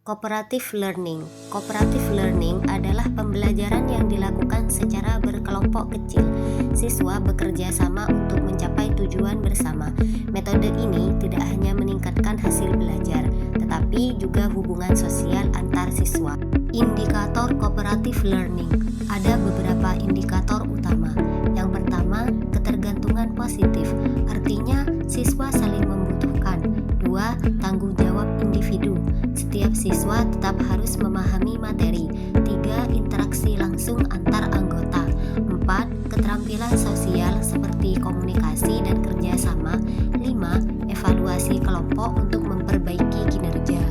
Cooperative learning. Cooperative learning adalah pembelajaran yang dilakukan secara berkelompok kecil. Siswa bekerja sama untuk mencapai tujuan bersama. Metode ini tidak hanya meningkatkan hasil belajar, tetapi juga hubungan sosial antar siswa. Indikator cooperative learning. Ada beberapa indikator utama. Yang pertama, ketergantungan positif. Artinya, siswa saling membutuhkan. 2. Tanggung jawab individu. Setiap siswa tetap harus memahami materi. 3. Interaksi langsung antar anggota. 4. Keterampilan sosial seperti komunikasi dan kerjasama. 5. Evaluasi kelompok untuk memperbaiki kinerja.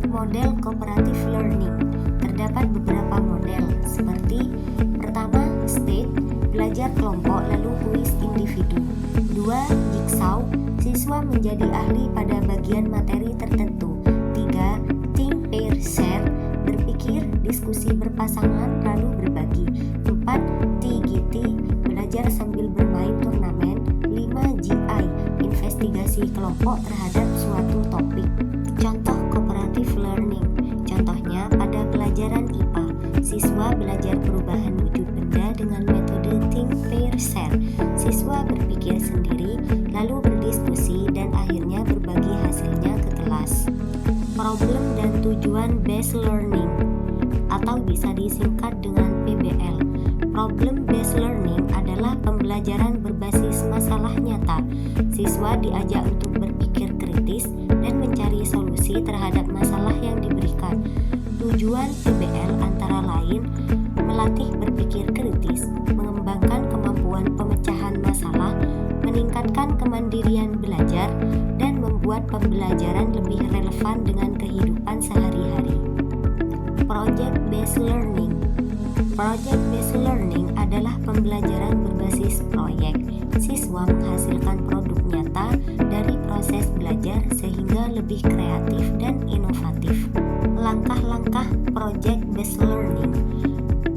Model cooperative learning. Terdapat beberapa model seperti pertama, state, belajar kelompok lalu kuis individu. 2. Jigsaw, siswa menjadi ahli pada bagian materi tertentu. 3. Think, pair, share, berpikir, diskusi berpasangan lalu berbagi. 4. TGT, belajar sambil bermain turnamen. 5. GI, investigasi kelompok terhadap suatu topik. Contoh cooperative learning. Contohnya pada pelajaran IPA, siswa belajar perubahan wujud benda dengan metode think, pair, share. Siswa berpikir sendiri, lalu berdiskusi dan akhirnya berbagi hasilnya ke kelas. Problem dan tujuan based learning atau bisa disingkat dengan PBL. Problem based learning adalah pembelajaran berbasis masalah nyata. Siswa diajak untuk berpikir kritis dan mencari solusi terhadap masalah yang diberikan. Tujuan PBL antara lain melatih berpikir kritis, mengembangkan kemampuan pemecahan masalah, meningkatkan kemandirian belajar, dan membuat pembelajaran lebih relevan dengan kehidupan sehari-hari. Project based learning. Project based learning adalah pembelajaran berbasis proyek. Siswa menghasilkan produk nyata dari proses belajar sehingga lebih kreatif dan inovatif. Langkah-langkah project based learning.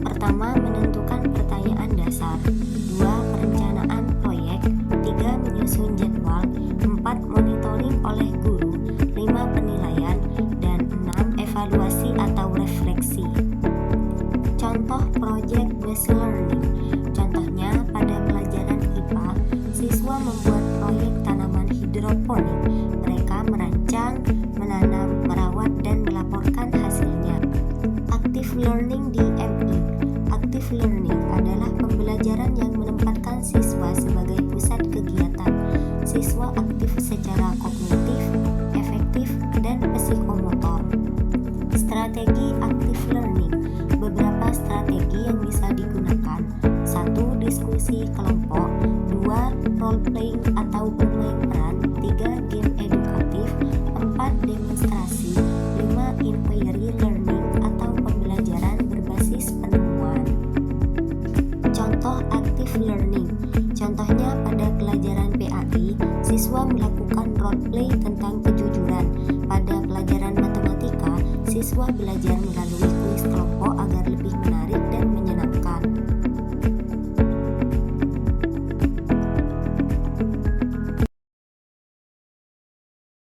Pertama, menentukan pertanyaan dasar. 2. Perencanaan proyek. 3. Menyusun jadwal. 4. Monitoring oleh guru. 5. Penilaian. Dan 6. Evaluasi atau refleksi. Contoh project based learning. Contohnya pada pelajaran IPA, siswa membuat proyek tanaman hidroponik. Mereka merancang, menanam, merawat, dan melaporkan hasilnya. Active learning di MI. Active learning adalah pembelajaran yang menempatkan siswa sebagai pusat kegiatan. Siswa aktif secara kognitif, efektif, dan psikomotor. Strategi active learning. Beberapa strategi yang bisa digunakan. 1. Diskusi kelompok. 2. Role playing atau bermain peran. 3. Game edukatif. 4. Demonstrasi. 5. Inquiry learning atau pembelajaran berbasis penemuan. Contoh active learning. Contohnya pada pelajaran PAI, siswa melakukan role play tentang kejujuran. Pada pelajaran matematika, siswa belajar